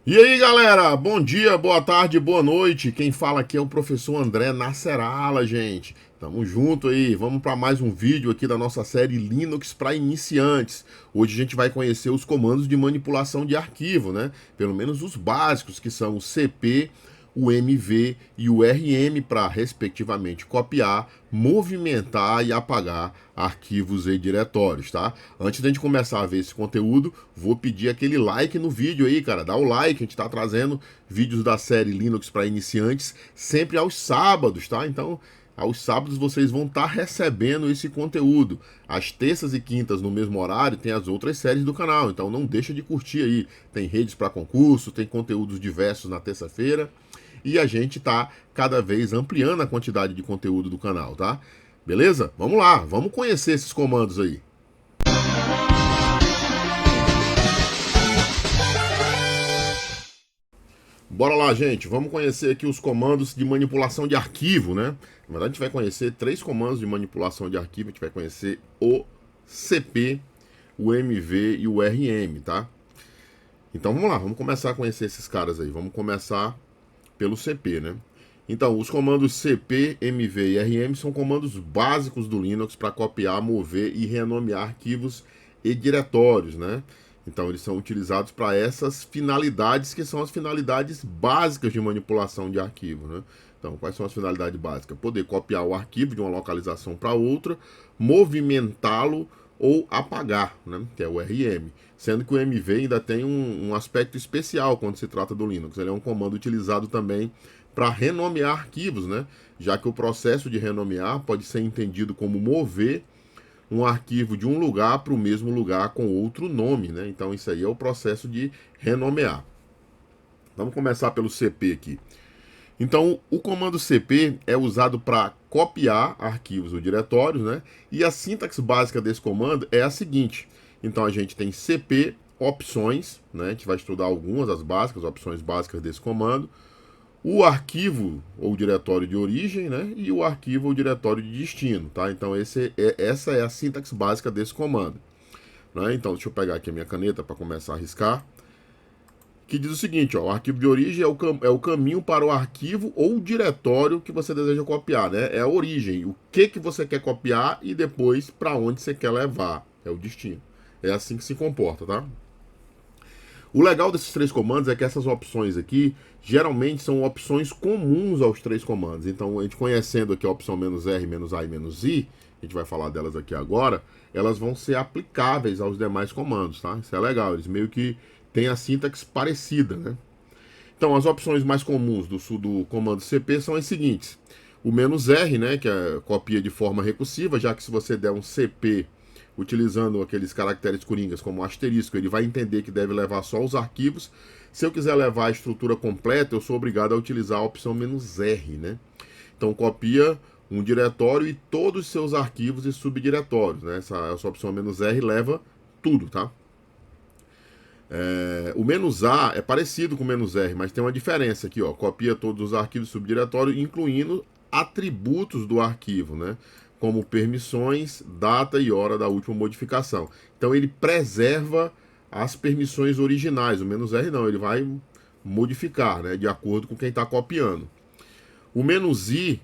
E aí, galera, bom dia, boa tarde, boa noite. Quem fala aqui é o professor André Nasserala, gente. Tamo junto aí, vamos para mais um vídeo aqui da nossa série Linux para iniciantes. Hoje a gente vai conhecer os comandos de manipulação de arquivo, né? Pelo menos os básicos, que são o CP, o MV e o RM para, respectivamente, copiar, movimentar e apagar arquivos e diretórios, tá? Antes da gente começar a ver esse conteúdo, vou pedir aquele like no vídeo aí, cara. Dá o like, a gente tá trazendo vídeos da série Linux para iniciantes sempre aos sábados, tá? Então, aos sábados vocês vão estar recebendo esse conteúdo. Às terças e quintas, no mesmo horário, tem as outras séries do canal. Então não deixa de curtir aí. Tem redes para concurso, tem conteúdos diversos na terça-feira. E a gente tá cada vez ampliando a quantidade de conteúdo do canal, tá? Beleza? Vamos lá, vamos conhecer esses comandos aí. Bora lá, gente. Vamos conhecer aqui os comandos de manipulação de arquivo, né? Na verdade, a gente vai conhecer três comandos de manipulação de arquivo. A gente vai conhecer o CP, o MV e o RM, tá? Então vamos lá, vamos começar a conhecer esses caras aí. Vamos começar pelo CP, né? Então, os comandos CP, MV e RM são comandos básicos do Linux para copiar, mover e renomear arquivos e diretórios, né? Então, eles são utilizados para essas finalidades que são as finalidades básicas de manipulação de arquivo, né? Então, quais são as finalidades básicas? Poder copiar o arquivo de uma localização para outra, movimentá-lo ou apagar, né? Que é o RM. Sendo que o MV ainda tem um aspecto especial quando se trata do Linux. Ele é um comando utilizado também para renomear arquivos, né? Já que o processo de renomear pode ser entendido como mover um arquivo de um lugar para o mesmo lugar com outro nome, né? Então isso aí é o processo de renomear. Vamos começar pelo CP aqui. Então o comando CP é usado para copiar arquivos ou diretórios, né? E a sintaxe básica desse comando é a seguinte. Então a gente tem CP opções, né? A gente vai estudar algumas das básicas, opções básicas desse comando. O arquivo ou diretório de origem, né? E o arquivo ou diretório de destino, tá? Então essa é a sintaxe básica desse comando, né? Então deixa eu pegar aqui a minha caneta para começar a riscar. Que diz o seguinte, ó, o arquivo de origem é o caminho para o arquivo ou diretório que você deseja copiar, né? É a origem, o que você quer copiar e depois para onde você quer levar, é o destino. É assim que se comporta, tá? O legal desses três comandos é que essas opções aqui geralmente são opções comuns aos três comandos. Então, a gente conhecendo aqui a opção "-r", "a" e "-i", a gente vai falar delas aqui agora, elas vão ser aplicáveis aos demais comandos, tá? Isso é legal, eles meio que têm a sintaxe parecida, né? Então, as opções mais comuns do comando CP são as seguintes. O "-r", né, que é copia de forma recursiva, já que se você der um CP utilizando aqueles caracteres coringas como asterisco, ele vai entender que deve levar só os arquivos. Se eu quiser levar a estrutura completa, eu sou obrigado a utilizar a opção "-r", né? Então copia um diretório e todos os seus arquivos e subdiretórios, né? Essa opção "-r" leva tudo, tá? O "-a" é parecido com o "-r", mas tem uma diferença aqui, ó. Copia todos os arquivos e subdiretórios, incluindo atributos do arquivo, né? Como permissões, data e hora da última modificação. Então ele preserva as permissões originais. O "-r" não, ele vai modificar, né? De acordo com quem está copiando. O "-i"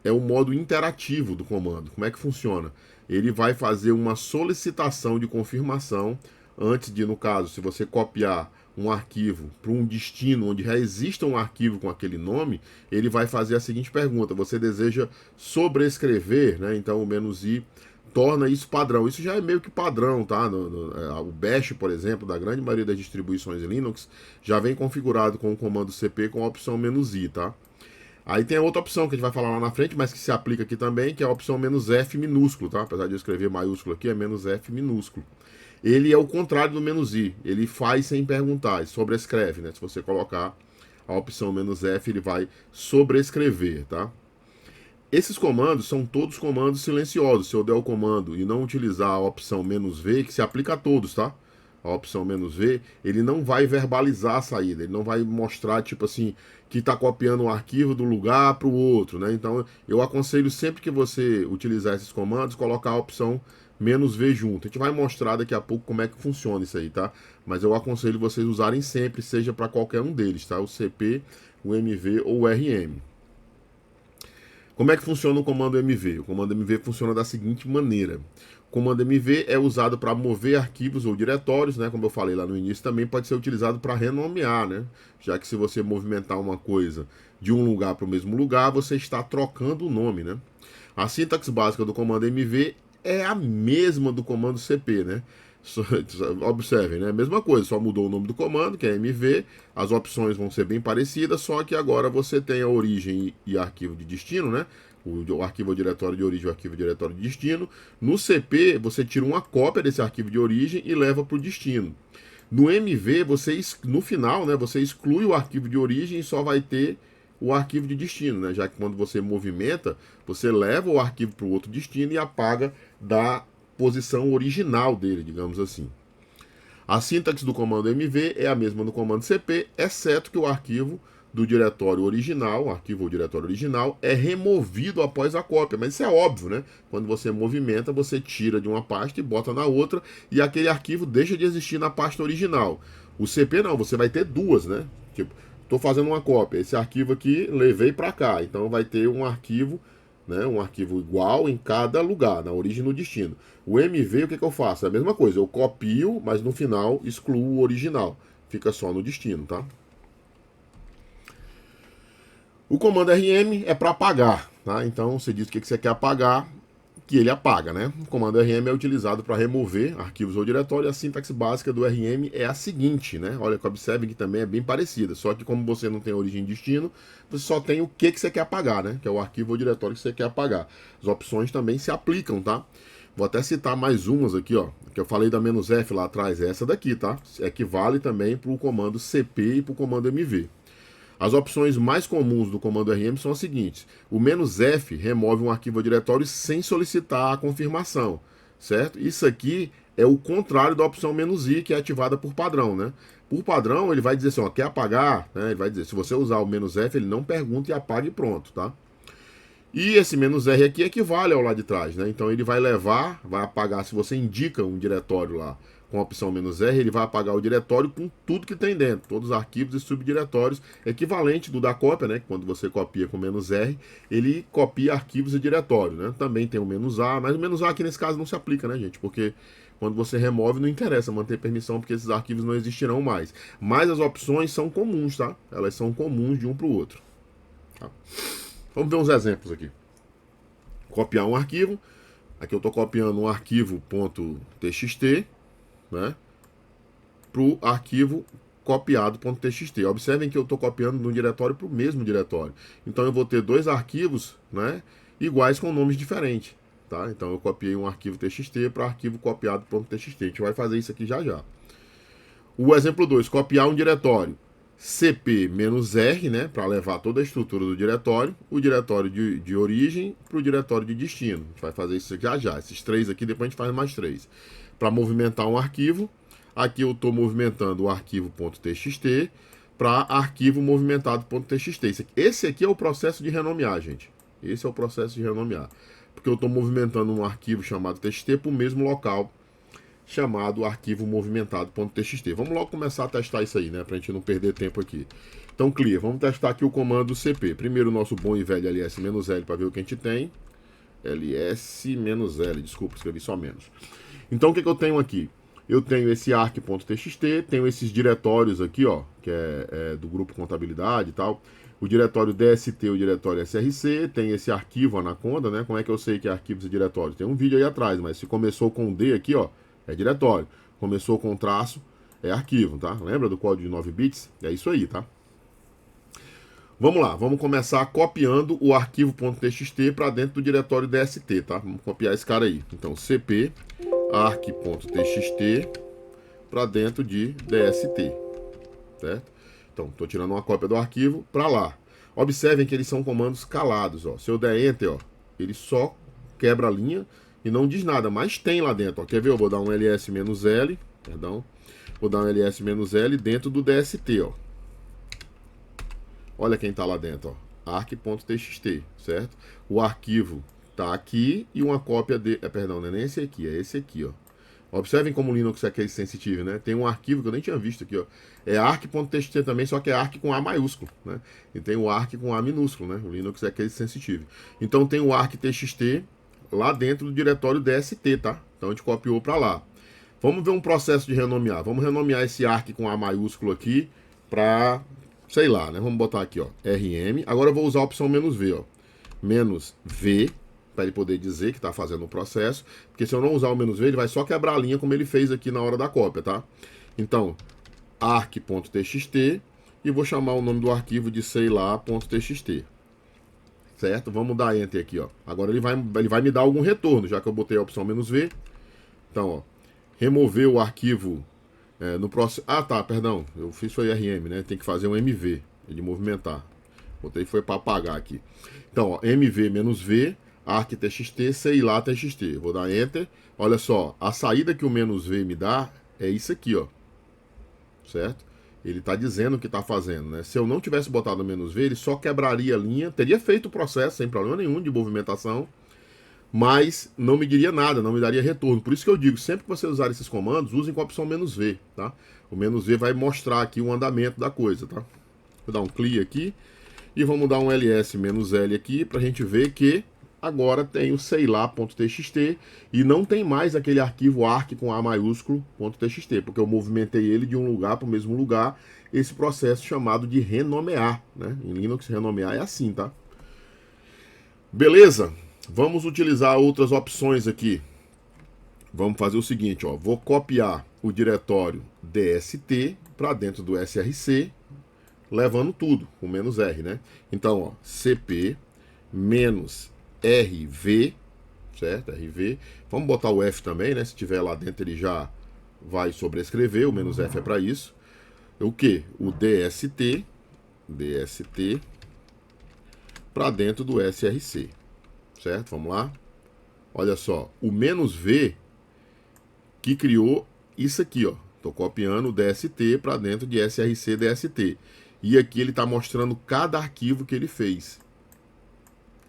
é o modo interativo do comando. Como é que funciona? Ele vai fazer uma solicitação de confirmação antes de, no caso, se você copiar um arquivo para um destino onde já exista um arquivo com aquele nome, ele vai fazer a seguinte pergunta: você deseja sobrescrever, né? Então o "-i" torna isso padrão. Isso já é meio que padrão, tá? O Bash, por exemplo, da grande maioria das distribuições Linux, já vem configurado com o comando CP com a opção "-i", tá? Aí tem a outra opção que a gente vai falar lá na frente, mas que se aplica aqui também, que é a opção "-f" minúsculo, tá? Apesar de eu escrever maiúsculo aqui, é "-f" minúsculo. Ele é o contrário do "-i", ele faz sem perguntar, ele sobrescreve, né? Se você colocar a opção "-f", ele vai sobrescrever, tá? Esses comandos são todos comandos silenciosos. Se eu der o comando e não utilizar a opção "-v", que se aplica a todos, tá? A opção "-v", ele não vai verbalizar a saída, ele não vai mostrar, tipo assim, que está copiando um arquivo do lugar para o outro, né? Então, eu aconselho sempre que você utilizar esses comandos, colocar a opção "-v junto". A gente vai mostrar daqui a pouco como é que funciona isso aí, tá? Mas eu aconselho vocês usarem sempre, seja para qualquer um deles, tá? O CP, o MV ou o RM. Como é que funciona o comando MV? O comando MV funciona da seguinte maneira. O comando MV é usado para mover arquivos ou diretórios, né? Como eu falei lá no início, também pode ser utilizado para renomear, né? Já que se você movimentar uma coisa de um lugar para o mesmo lugar, você está trocando o nome, né? A sintaxe básica do comando MV é a mesma do comando CP, né? Observem, né? Mesma coisa, só mudou o nome do comando, que é MV, as opções vão ser bem parecidas, só que agora você tem a origem e arquivo de destino, né? O arquivo ou diretório de origem e o arquivo diretório de destino. No CP, você tira uma cópia desse arquivo de origem e leva para o destino. No MV, no final, né, você exclui o arquivo de origem e só vai ter o arquivo de destino, né? Já que quando você movimenta, você leva o arquivo para o outro destino e apaga da posição original dele, digamos assim. A sintaxe do comando MV é a mesma do comando CP, exceto que o arquivo do diretório original, o arquivo ou diretório original, é removido após a cópia. Mas isso é óbvio, né? Quando você movimenta, você tira de uma pasta e bota na outra, e aquele arquivo deixa de existir na pasta original. O CP não, você vai ter duas, né? Tipo, estou fazendo uma cópia, esse arquivo aqui levei para cá, então vai ter um arquivo, né, um arquivo igual em cada lugar, na origem e no destino. O MV, o que eu faço? É a mesma coisa, eu copio, mas no final excluo o original, fica só no destino, tá? O comando RM é para apagar, tá? Então você diz o que você quer apagar, que ele apaga, né? O comando RM é utilizado para remover arquivos ou diretório. A sintaxe básica do RM é a seguinte, né? Olha, observe que também é bem parecida, só que como você não tem origem e destino, você só tem o que você quer apagar, né? Que é o arquivo ou diretório que você quer apagar. As opções também se aplicam, tá? Vou até citar mais umas aqui, ó. Que eu falei da "-f" lá atrás, é essa daqui, tá? Equivale também para o comando CP e para o comando MV. As opções mais comuns do comando RM são as seguintes. O "-f" remove um arquivo ou diretório sem solicitar a confirmação, certo? Isso aqui é o contrário da opção "-i", que é ativada por padrão, né? Por padrão, ele vai dizer assim, ó, quer apagar? Né? Ele vai dizer, se você usar o "-f", ele não pergunta e apaga e pronto, tá? E esse "-r" aqui equivale ao lá de trás, né? Então ele vai levar, vai apagar, se você indica um diretório lá com a opção "-r", ele vai apagar o diretório com tudo que tem dentro, todos os arquivos e subdiretórios, equivalente do da cópia, né? Quando você copia com "-r", ele copia arquivos e diretórios, né? Também tem o "-a", mas o "-a" aqui nesse caso não se aplica, né, gente? Porque quando você remove, não interessa manter permissão, porque esses arquivos não existirão mais. Mas as opções são comuns, tá? Elas são comuns de um para o outro. Tá? Vamos ver uns exemplos aqui. Copiar um arquivo. Aqui eu estou copiando um arquivo .txt, né, para o arquivo copiado.txt. Observem que eu estou copiando de um diretório para o mesmo diretório. Então eu vou ter dois arquivos, né, iguais com nomes diferentes. Tá? Então eu copiei um arquivo txt para arquivo copiado.txt. A gente vai fazer isso aqui já já. O exemplo 2, copiar um diretório. CP-R, né, para levar toda a estrutura do diretório, o diretório de origem para o diretório de destino. A gente vai fazer isso já já. Esses três aqui, depois a gente faz mais três. Para movimentar um arquivo, aqui eu estou movimentando o arquivo .txt para arquivo movimentado.txt. Esse aqui é o processo de renomear, gente. Esse é o processo de renomear. Porque eu estou movimentando um arquivo chamado txt para o mesmo local chamado arquivo movimentado.txt. Vamos logo começar a testar isso aí, né? Para a gente não perder tempo aqui. Então, clear. Vamos testar aqui o comando CP. Primeiro o nosso bom e velho ls-l para ver o que a gente tem. ls-l, desculpa, escrevi só menos. Então, o que eu tenho aqui? Eu tenho esse arc.txt, tenho esses diretórios aqui, ó, que é do grupo contabilidade e tal. O diretório DST, o diretório SRC, tem esse arquivo Anaconda, né? Como é que eu sei que é arquivos e diretórios? Tem um vídeo aí atrás, mas se começou com D aqui, ó, é diretório. Começou com traço, é arquivo, tá? Lembra do código de 9 bits? É isso aí, tá? Vamos lá, vamos começar copiando o arquivo.txt para dentro do diretório DST, tá? Vamos copiar esse cara aí. Então, cp arc.txt para dentro de DST, certo? Então, estou tirando uma cópia do arquivo para lá. Observem que eles são comandos calados, ó. Se eu der Enter, ó, ele só quebra a linha e não diz nada, mas tem lá dentro, ó. Quer ver? Eu vou dar um ls-l, perdão. Vou dar um ls-l dentro do DST, ó. Olha quem está lá dentro, ó. arc.txt, certo? O arquivo tá aqui e uma cópia de... perdão, não é nem esse aqui, é esse aqui, ó. Observem como o Linux é case sensitive, né? Tem um arquivo que eu nem tinha visto aqui, ó. É arc.txt também, só que é arc com A maiúsculo, né? E tem o arc com A minúsculo, né? O Linux é case sensitive. Então tem o arc.txt lá dentro do diretório DST, tá? Então a gente copiou para lá. Vamos ver um processo de renomear. Vamos renomear esse arc com A maiúsculo aqui para, sei lá, né? Vamos botar aqui, ó, RM. Agora eu vou usar a opção "-v", ó. "-v", para ele poder dizer que está fazendo o processo, porque se eu não usar o "-v", ele vai só quebrar a linha como ele fez aqui na hora da cópia, tá? Então, arc.txt e vou chamar o nome do arquivo de sei lá.txt. Certo? Vamos dar Enter aqui, ó. Agora ele vai me dar algum retorno, já que eu botei a opção "-v". Então, ó, remover o arquivo no próximo... Ah, tá, perdão. Eu fiz foi RM, né? Tem que fazer um "-v", ele movimentar. Botei foi para apagar aqui. Então, ó, "-v", arc.txt, sei lá.txt. Vou dar Enter. Olha só, a saída que o "-v" me dá é isso aqui, ó. Certo? Ele está dizendo o que está fazendo, né? Se eu não tivesse botado o "-v", ele só quebraria a linha, teria feito o processo sem problema nenhum de movimentação, mas não me diria nada, não me daria retorno. Por isso que eu digo, sempre que você usar esses comandos, usem com a opção "-v", tá? O "-v" vai mostrar aqui o andamento da coisa, tá? Vou dar um clear aqui e vamos dar um ls-l aqui para a gente ver que agora tem o sei lá.txt e não tem mais aquele arquivo arc com A maiúsculo .txt, porque eu movimentei ele de um lugar para o mesmo lugar, esse processo chamado de renomear, né? Em Linux, renomear é assim, tá? Beleza? Vamos utilizar outras opções aqui. Vamos fazer o seguinte, ó, vou copiar o diretório dst para dentro do src, levando tudo, com "-r", né? Então, ó, cp -rv, certo? RV. Vamos botar o F também, né? Se tiver lá dentro ele já vai sobrescrever, o "-f" é para isso. O que? O dst para dentro do src, certo? Vamos lá. Olha só, o "-v" que criou isso aqui, ó. Estou copiando o dst para dentro de src dst. E aqui ele está mostrando cada arquivo que ele fez.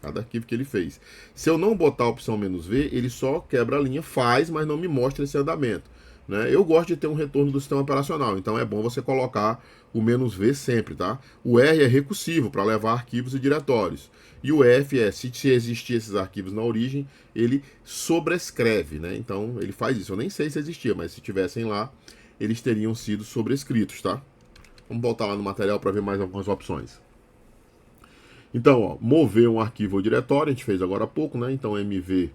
Cada arquivo que ele fez. Se eu não botar a opção "-v", ele só quebra a linha, faz, mas não me mostra esse andamento, né? Eu gosto de ter um retorno do sistema operacional, então é bom você colocar o "-v" sempre, tá? O R é recursivo, para levar arquivos e diretórios. E o F é, se existir esses arquivos na origem, ele sobrescreve, né? Então ele faz isso. Eu nem sei se existia, mas se tivessem lá, eles teriam sido sobrescritos, tá? Vamos voltar lá no material para ver mais algumas opções. Então, ó, mover um arquivo ou diretório, a gente fez agora há pouco, né? Então, MV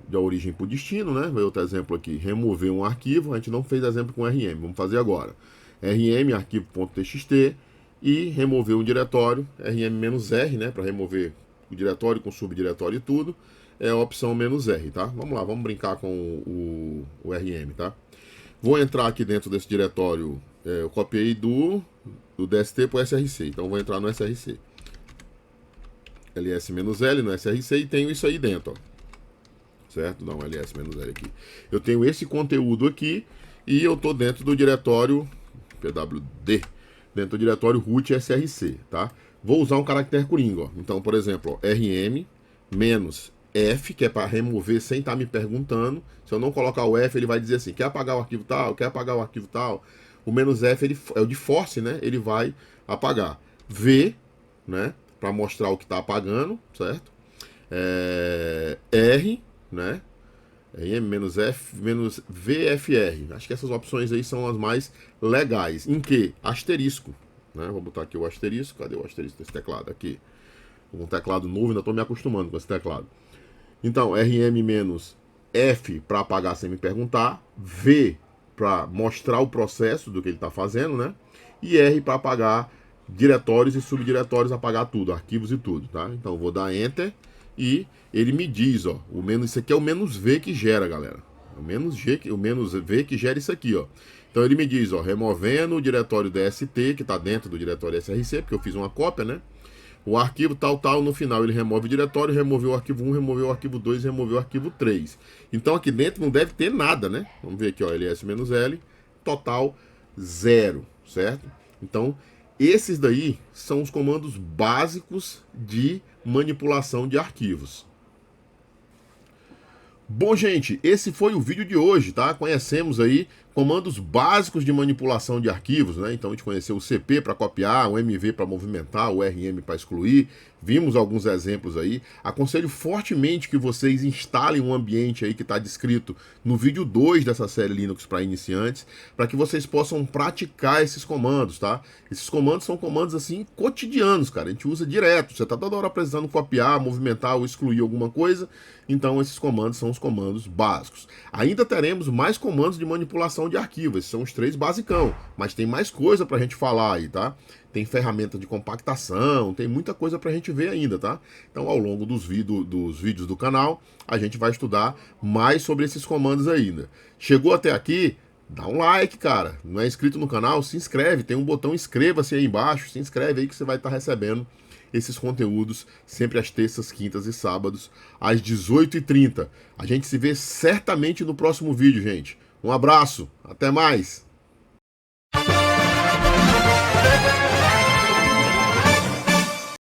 de origem para o destino, né? Veio outro exemplo aqui, remover um arquivo, a gente não fez exemplo com RM, vamos fazer agora. RM, arquivo.txt, e remover um diretório, RM-R, né? Para remover o diretório com subdiretório e tudo, é a opção "-R, tá? Vamos lá, vamos brincar com o RM, tá? Vou entrar aqui dentro desse diretório, eu copiei do DST para o SRC, então vou entrar no SRC. ls-l no SRC e tenho isso aí dentro, ó. Certo? Dá um ls-l aqui. Eu tenho esse conteúdo aqui e eu estou dentro do diretório pwd, dentro do diretório root src, tá? Vou usar um caractere coringa, ó. Então, por exemplo, ó, rm -f, que é para remover sem estar me perguntando. Se eu não colocar o F, ele vai dizer assim, quer apagar o arquivo tal, quer apagar o arquivo tal. O "-f ele, é o de force, né? Ele vai apagar. V, né? Para mostrar o que está apagando, certo? R, né? -f -vfr. Acho que essas opções aí são as mais legais. Em que? Asterisco, né? Vou botar aqui o asterisco. Cadê o asterisco desse teclado? Aqui. Um teclado novo, ainda estou me acostumando com esse teclado. Então, RM-F para apagar sem me perguntar, V para mostrar o processo do que ele está fazendo, né? E R para apagar diretórios e subdiretórios, apagar tudo, arquivos e tudo, tá? Então, eu vou dar Enter e ele me diz, ó, isso aqui é o "-v" que gera, galera. O "-v" que gera isso aqui, ó. Então, ele me diz, ó, removendo o diretório DST, que está dentro do diretório SRC, porque eu fiz uma cópia, né? O arquivo tal, no final ele remove o diretório, removeu o arquivo 1, removeu o arquivo 2, removeu o arquivo 3. Então aqui dentro não deve ter nada, né? Vamos ver aqui, ó, ls-l, total 0, certo? Então, esses daí são os comandos básicos de manipulação de arquivos, Bom, gente, esse foi o vídeo de hoje, tá? Conhecemos aí comandos básicos de manipulação de arquivos, né? Então a gente conheceu o CP para copiar, o MV para movimentar, o RM para excluir. Vimos alguns exemplos aí. Aconselho fortemente que vocês instalem um ambiente aí que está descrito no vídeo 2 dessa série Linux para iniciantes, para que vocês possam praticar esses comandos, tá? Esses comandos são comandos assim cotidianos, cara. A gente usa direto. Você está toda hora precisando copiar, movimentar ou excluir alguma coisa. Então esses comandos são os comandos básicos. Ainda teremos mais comandos de manipulação de arquivos, esses são os 3 basicão, mas tem mais coisa pra gente falar aí, tá? Tem ferramenta de compactação, tem muita coisa pra gente ver ainda, tá? Então ao longo dos vídeos do canal, a gente vai estudar mais sobre esses comandos ainda. Chegou até aqui? Dá um like, cara. Não é inscrito no canal? Se inscreve, tem um botão inscreva-se aí embaixo, se inscreve aí que você vai estar recebendo esses conteúdos sempre às terças, quintas e sábados, às 18h30. A gente se vê certamente no próximo vídeo, gente. Um abraço, até mais!